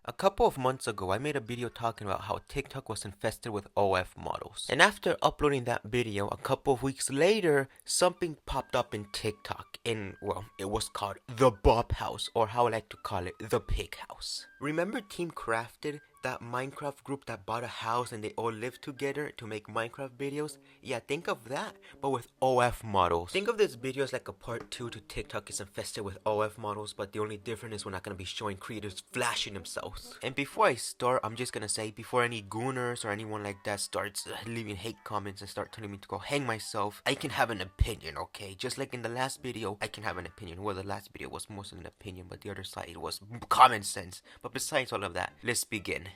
A couple of months ago, I made a video talking about how TikTok was infested with OF models. And after uploading that video, a couple of weeks later, something popped up in TikTok. And, well, it was called the Bop House, or how I like to call it, the Pig House. Remember Team Crafted? That Minecraft group that bought a house and they all lived together to make Minecraft videos? Yeah, think of that, but with OF models. Think of this video as like a part 2 to TikTok is infested with OF models, but the only difference is we're not going to be showing creators flashing themselves. And before I start, I'm just going to say, before any gooners or anyone like that starts leaving hate comments and start telling me to go hang myself, I can have an opinion, okay? Just like in the last video, I can have an opinion. Well, the last video was mostly an opinion, but the other side was common sense. But besides all of that, let's begin.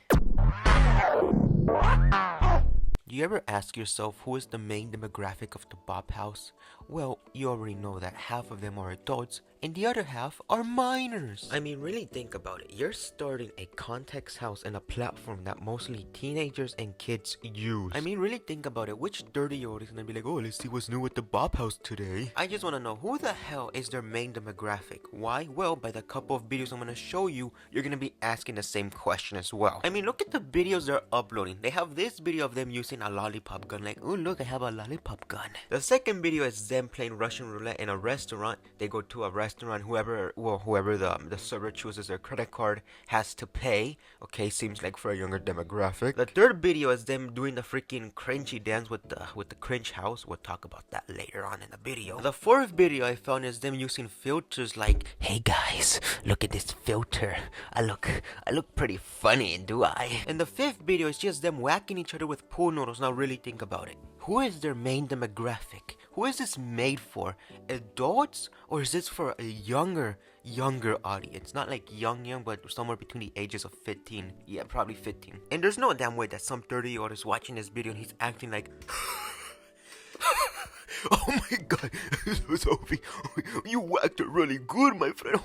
Do you ever ask yourself who is the main demographic of the Bop House? Well, you already know that half of them are adults and the other half are minors. I mean, really think about it. You're starting a context house and a platform that mostly teenagers and kids use. I mean, really think about it. Which 30-year-old is gonna be like, oh, let's see what's new with the Bop House today? I just wanna know, who the hell is their main demographic? Why? Well, by the couple of videos I'm gonna show you, you're gonna be asking the same question as well. I mean, look at the videos they're uploading. They have this video of them using a lollipop gun, like, oh look, I have a lollipop gun. The second video is them playing Russian roulette in a restaurant. They go to a restaurant, whoever the server chooses their credit card has to pay. Okay, seems like for a younger demographic. The third video is them doing the freaking cringy dance with the cringe house. We'll talk about that later on in the video. The fourth video I found is them using filters like, hey guys, look at this filter. I look pretty funny, do I? And the fifth video is just them whacking each other with pool noodles. Now really think about it. Who is their main demographic? Who is this made for? Adults? Or is this for a younger audience? Not like young, but somewhere between the ages of 15. Yeah, probably 15. And there's no damn way that some 30-year-old is watching this video and he's acting like, oh my god, Sophie, you whacked it really good, my friend.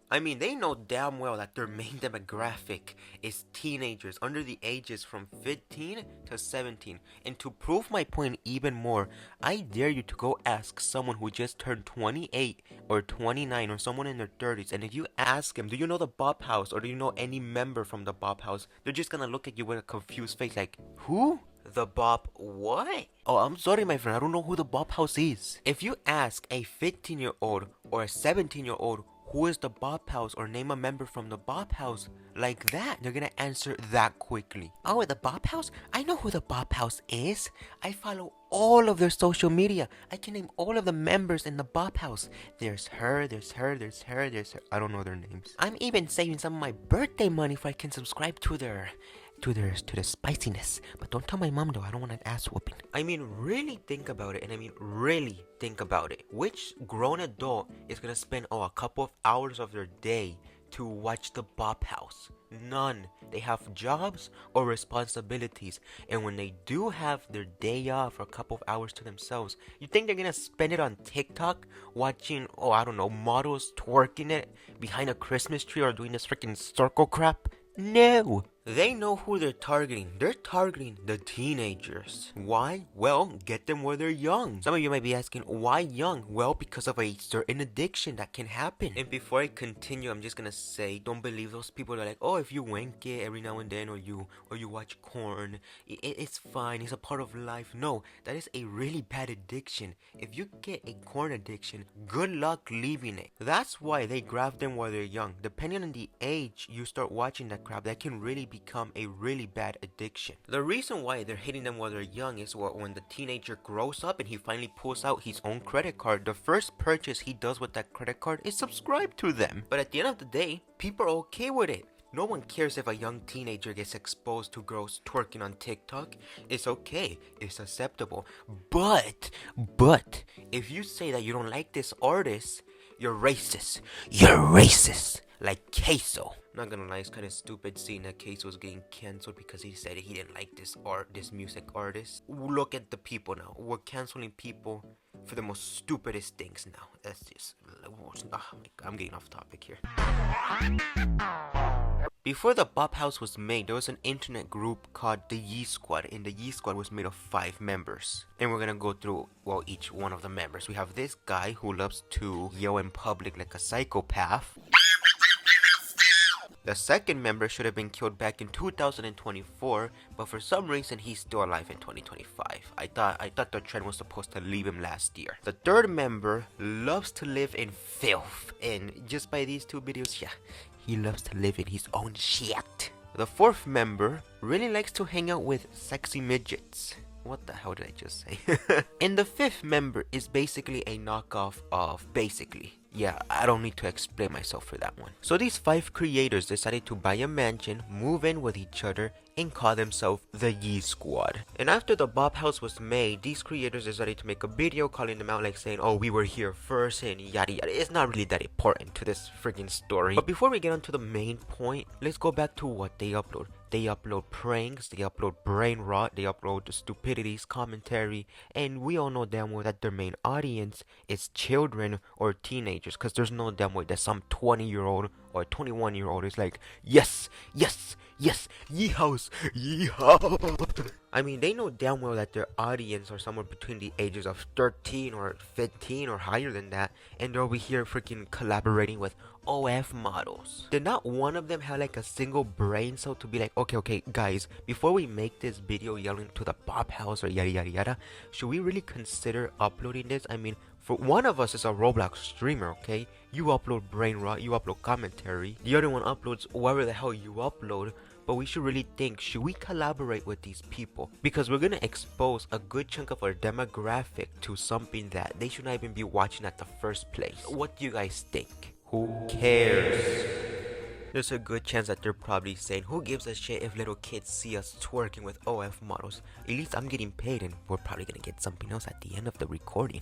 I mean, they know damn well that their main demographic is teenagers under the ages from 15 to 17. And to prove my point even more, I dare you to go ask someone who just turned 28 or 29 or someone in their 30s. And if you ask them, do you know the Bop House or do you know any member from the Bop House? They're just gonna look at you with a confused face like, who? The Bop what? Oh, I'm sorry, my friend. I don't know who the Bop House is. If you ask a 15-year-old or a 17-year-old who is the Bop House or name a member from the Bop House like that, they're gonna answer that quickly. Oh, the Bop House? I know who the Bop House is. I follow all of their social media. I can name all of the members in the Bop House. There's her. I don't know their names. I'm even saving some of my birthday money if I can subscribe to their spiciness. But don't tell my mom though, I don't want an ass whooping. I mean, really think about it. And I mean, really think about it. Which grown adult is gonna spend a couple of hours of their day to watch the Bop House? None. They have jobs or responsibilities, and when they do have their day off for a couple of hours to themselves, you think they're gonna spend it on TikTok watching, oh, I don't know, models twerking it behind a Christmas tree or doing this freaking circle crap? No. They know who they're targeting. They're targeting the teenagers. Why? Well, get them where they're young. Some of you might be asking, why young? Well, because of a certain addiction that can happen. And before I continue, I'm just gonna say, don't believe those people that are like, oh, if you wank it every now and then, or you watch porn, it's fine. It's a part of life. No, that is a really bad addiction. If you get a porn addiction, good luck leaving it. That's why they grab them while they're young. Depending on the age you start watching that crap, that can really become a really bad addiction. The reason why they're hitting them while they're young is when the teenager grows up and he finally pulls out his own credit card, the first purchase he does with that credit card is subscribe to them. But at the end of the day, people are okay with it. No one cares if a young teenager gets exposed to girls twerking on TikTok. It's okay. It's acceptable. But, if you say that you don't like this artist, you're racist. You're racist. Like Queso. Not gonna lie, it's kind of stupid seeing that Queso was getting cancelled because he said he didn't like this music artist. Look at the people now. We're canceling people for the most stupidest things now. That's just, oh my God, I'm getting off topic here. Before the Bop House was made, there was an internet group called the Yee Squad, and the Yee Squad was made of 5 members. And we're gonna go through, well, each one of the members. We have this guy who loves to yell in public like a psychopath. The second member should have been killed back in 2024, but for some reason he's still alive in 2025. I thought the trend was supposed to leave him last year. The third member loves to live in filth, and just by these two videos, yeah, he loves to live in his own shit. The fourth member really likes to hang out with sexy midgets. What the hell did I just say? And the fifth member is basically a knockoff of Basically. Yeah, I don't need to explain myself for that one. So these 5 creators decided to buy a mansion, move in with each other, and call themselves the Yee Squad. And after the Bop House was made, these creators decided to make a video calling them out, like saying, oh, we were here first and yada yada. It's not really that important to this freaking story. But before we get on to the main point, let's go back to what they upload. They upload pranks, they upload brain rot, they upload stupidities, commentary, and we all know damn well that their main audience is children or teenagers, because there's no damn way that some 20-year-old or 21-year-old is like, yes, yes, yes, Yee House, Yee House. I mean, they know damn well that their audience are somewhere between the ages of 13 or 15 or higher than that, and they're over here freaking collaborating with OF models. Did not one of them have like a single brain cell to be like, okay, guys, before we make this video yelling to the Bop House or yada yada yada, should we really consider uploading this? I mean, for one of us is a Roblox streamer, okay? You upload brain rot, you upload commentary, the other one uploads whatever the hell you upload. But we should really think, should we collaborate with these people? Because we're gonna expose a good chunk of our demographic to something that they should not even be watching at the first place. What do you guys think? Who cares? There's a good chance that they're probably saying, who gives a shit if little kids see us twerking with OF models? At least I'm getting paid and we're probably gonna get something else at the end of the recording.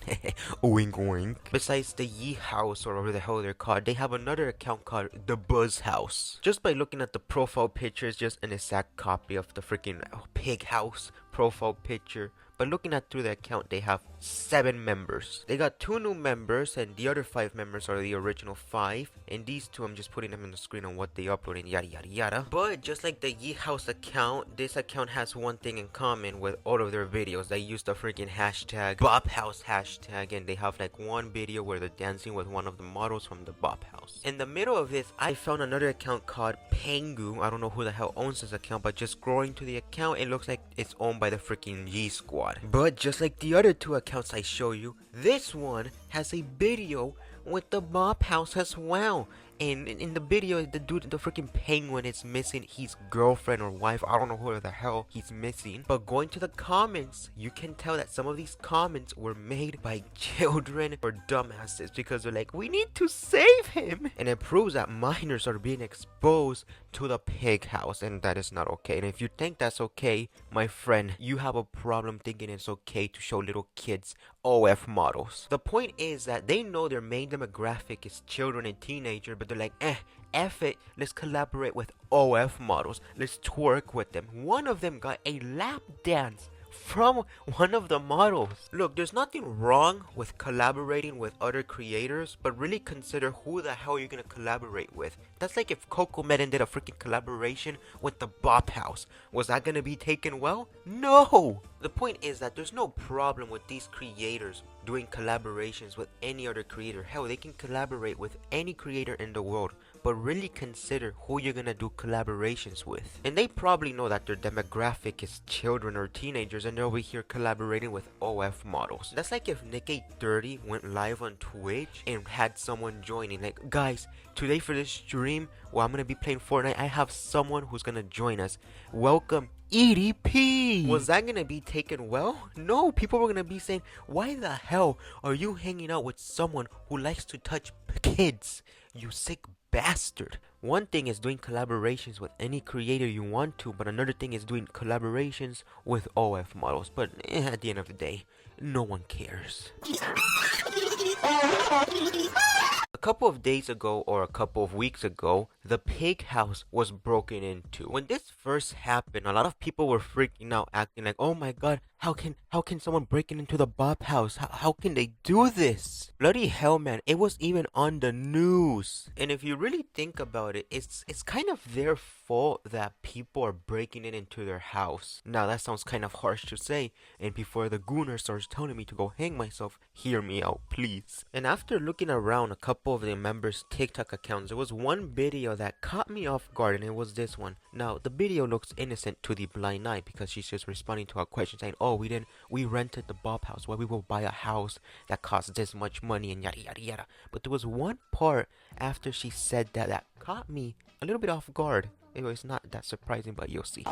Wink wink. Besides the Yee House or whatever the hell they're called, they have another account called the Buzz House. Just by looking at the profile picture, it's just an exact copy of the freaking Pig House profile picture. But looking at through the account, they have 7 members. They got 2 new members, and the other 5 members are the original 5. And these 2, I'm just putting them on the screen on what they upload and yada yada yada. But just like the Yee House account, this account has one thing in common with all of their videos. They use the freaking hashtag Bop House hashtag, and they have like one video where they're dancing with one of the models from the Bop House. In the middle of this, I found another account called Pengu. I don't know who the hell owns this account, but just scrolling to the account, it looks like it's owned by the freaking Yee Squad. But just like the other 2 accounts I show you, this one has a video with the Bop House as well. And in the video, the freaking penguin is missing his girlfriend or wife. I don't know who the hell he's missing. But going to the comments, you can tell that some of these comments were made by children or dumbasses, because they're like, we need to save him. And it proves that minors are being exposed to the Pig House, and that is not okay. And if you think that's okay, my friend, you have a problem thinking it's okay to show little kids OF models. The point is that they know their main demographic is children and teenagers, but they're like, F it, let's collaborate with OF models, let's twerk with them. One of them got a lap dance from one of the models. Look, there's nothing wrong with collaborating with other creators, but really consider who the hell you're gonna collaborate with. That's like if CoComelon did a freaking collaboration with the Bop House. Was that gonna be taken well? No! The point is that there's no problem with these creators doing collaborations with any other creator. Hell, they can collaborate with any creator in the world, but really consider who you're gonna do collaborations with. And they probably know that their demographic is children or teenagers, and they're over here collaborating with OF models. That's like if Nick830 went live on Twitch and had someone joining, like, guys, today for this stream, well, I'm gonna be playing Fortnite, I have someone who's gonna join us. Welcome, EDP! Was that gonna be taken well? No, people were gonna be saying, why the hell are you hanging out with someone who likes to touch kids? You sick bastard. One thing is doing collaborations with any creator you want to, but another thing is doing collaborations with OF models. But at the end of the day, no one cares. A couple of days ago or a couple of weeks ago, the Pig House was broken into. When this first happened, a lot of people were freaking out, acting like, oh my god, how can someone break into the Bop House? How can they do this? Bloody hell, man, it was even on the news. And if you really think about it, it's kind of their fault that people are breaking into their house. Now that sounds kind of harsh to say, and before the Gooner starts telling me to go hang myself, hear me out, please. And after looking around a couple of the members' TikTok accounts, there was one video that caught me off guard, and it was this one. Now, the video looks innocent to the blind eye because she's just responding to our question saying, oh, we rented the Bob house. Why we will buy a house that costs this much money and yada yada yada. But there was one part after she said that caught me a little bit off guard. It was not that surprising, but you'll see.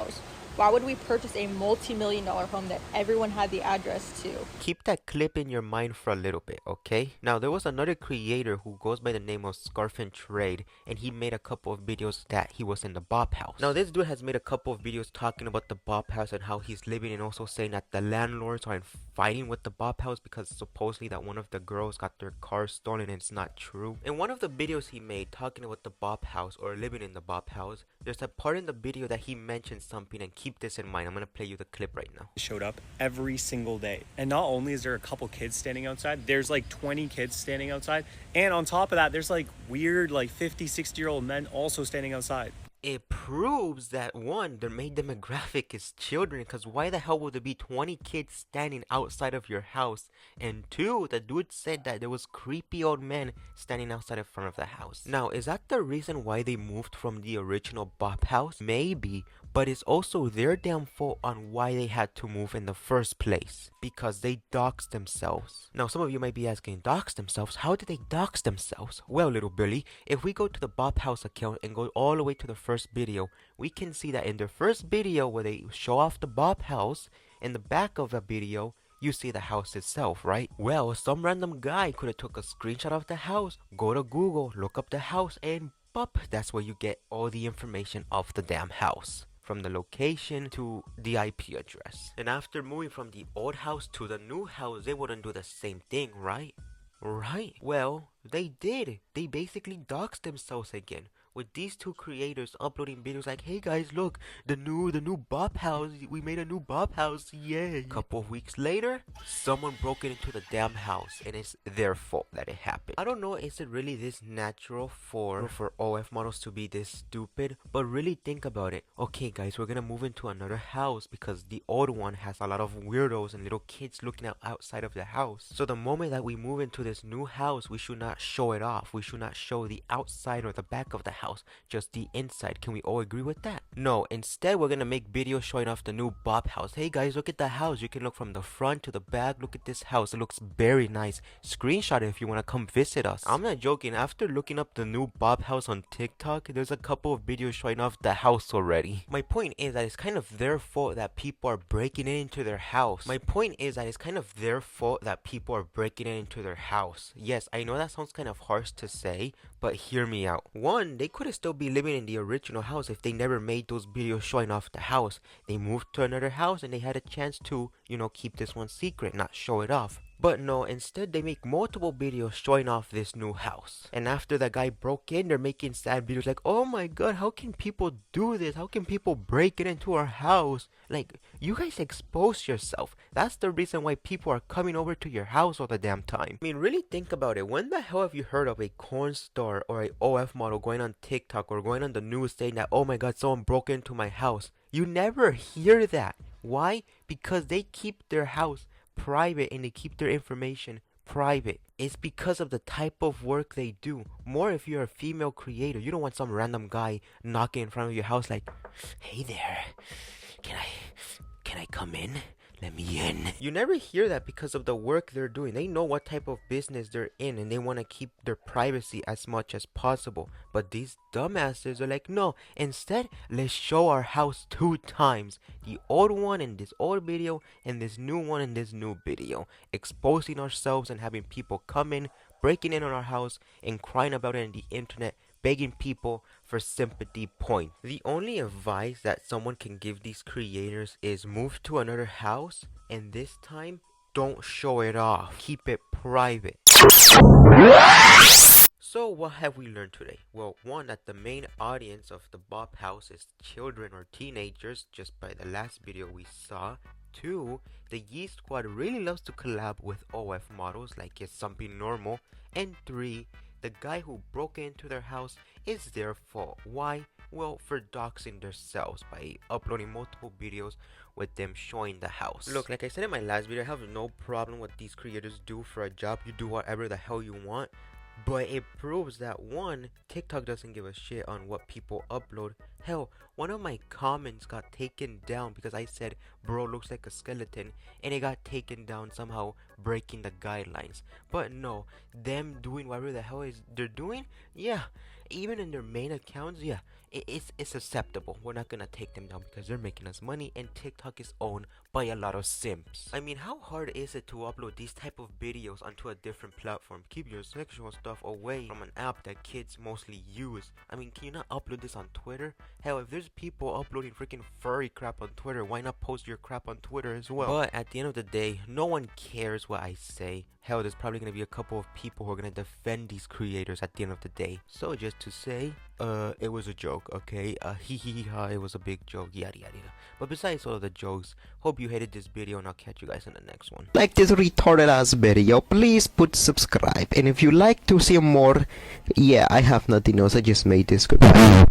Why would we purchase a multi-million-dollar home that everyone had the address to? Keep that clip in your mind for a little bit, okay? Now, there was another creator who goes by the name of Scarf and Trade, and he made a couple of videos that he was in the Bob house. Now, this dude has made a couple of videos talking about the Bob house and how he's living, and also saying that the landlords are fighting with the Bob house because supposedly that one of the girls got their car stolen, and it's not true. In one of the videos he made talking about the Bob house or living in the Bob house, there's a part in the video that he mentioned something, and keep this in mind. I'm gonna play you the clip right now. Showed up every single day, and not only is there a couple kids standing outside, there's like 20 kids standing outside, and on top of that there's like weird like 50-60-year-old men also standing outside. It proves that one, the main demographic is children, because why the hell would there be 20 kids standing outside of your house? And two, the dude said that there was creepy old men standing outside in front of the house. Now, is that the reason why they moved from the original Bob house? Maybe, but it's also their damn fault on why they had to move in the first place, because they doxed themselves. Now, some of you might be asking, dox themselves? How did they dox themselves? Well, little Billy, if we go to the Bob house account and go all the way to the first video, we can see that in their first video where they show off the Bob house, in the back of the video you see the house itself, right? Well, some random guy could have took a screenshot of the house, go to Google, look up the house, and pop, that's where you get all the information of the damn house, from the location to the IP address. And after moving from the old house to the new house, they wouldn't do the same thing, right? Right? Well, they did. They basically doxed themselves again, with these two creators uploading videos like, hey guys, look, the new Bob house, we made a new Bob house, yay. Couple of weeks later, someone broke into the damn house, and it's their fault that it happened. I don't know, is it really this natural for OF models to be this stupid? But really think about it. Okay guys, we're gonna move into another house because the old one has a lot of weirdos and little kids looking outside of the house. So the moment that we move into this new house, we should not show it off. We should not show the outside or the back of the house, just the inside. Can we all agree with that? No, instead we're gonna make videos showing off the new Bob house. Hey guys, look at the house. You can look from the front to the back. Look at this house. It looks very nice. Screenshot it if you want to come visit us. I'm not joking. After looking up the new Bob house on TikTok, there's a couple of videos showing off the house already. My point is that it's kind of their fault that people are breaking into their house. Their house. Yes, I know that sounds kind of harsh to say, but hear me out. One, they could have still be living in the original house if they never made those videos showing off the house. They moved to another house and they had a chance to, keep this one secret, not show it off. But no, instead they make multiple videos showing off this new house. And after the guy broke in, they're making sad videos like, oh my god, how can people do this? How can people break it into our house? Like, you guys expose yourself. That's the reason why people are coming over to your house all the damn time. I mean, really think about it. When the hell have you heard of a corn star or a OF model going on TikTok or going on the news saying that, oh my god, someone broke into my house? You never hear that. Why? Because they keep their house private and they keep their information private. It's because of the type of work they do. More if you're a female creator, you don't want some random guy knocking in front of your house like, hey there, can I come in? Let me in. You never hear that because of the work they're doing. They know what type of business they're in and they want to keep their privacy as much as possible. But these dumbasses are like, no, instead, let's show our house 2 times. The old one in this old video and this new one in this new video. Exposing ourselves and having people come in, breaking in on our house and crying about it on the internet, begging people for sympathy point. The only advice that someone can give these creators is move to another house, and this time, don't show it off. Keep it private. So what have we learned today? Well, one, that the main audience of the Bob house is children or teenagers, just by the last video we saw. 2, the Yee Squad really loves to collab with OF models like it's something normal. And 3, the guy who broke into their house is their fault. Why? Well, for doxing themselves by uploading multiple videos with them showing the house. Look, like I said in my last video, I have no problem what these creators do for a job. You do whatever the hell you want. But it proves that one, TikTok doesn't give a shit on what people upload. Hell, one of my comments got taken down because I said bro looks like a skeleton, and it got taken down somehow, breaking the guidelines. But no, them doing whatever the hell is they're doing, yeah, even in their main accounts, yeah, it's acceptable. We're not gonna take them down because they're making us money, and TikTok is owned by a lot of simps. I mean, how hard is it to upload these type of videos onto a different platform? Keep your sexual stuff away from an app that kids mostly use. I mean, can you not upload this on Twitter? Hell, if there's people uploading freaking furry crap on Twitter, why not post your crap on Twitter as well? But at the end of the day, no one cares what I say. Hell, there's probably gonna be a couple of people who are gonna defend these creators at the end of the day. So just to say, it was a joke, okay? Hee hee ha, it was a big joke, yada yada yada. But besides all of the jokes, hope you hated this video, and I'll catch you guys in the next one. Like this retarded ass video, please put subscribe. And if you like to see more, yeah, I have nothing else, I just made this. Goodbye.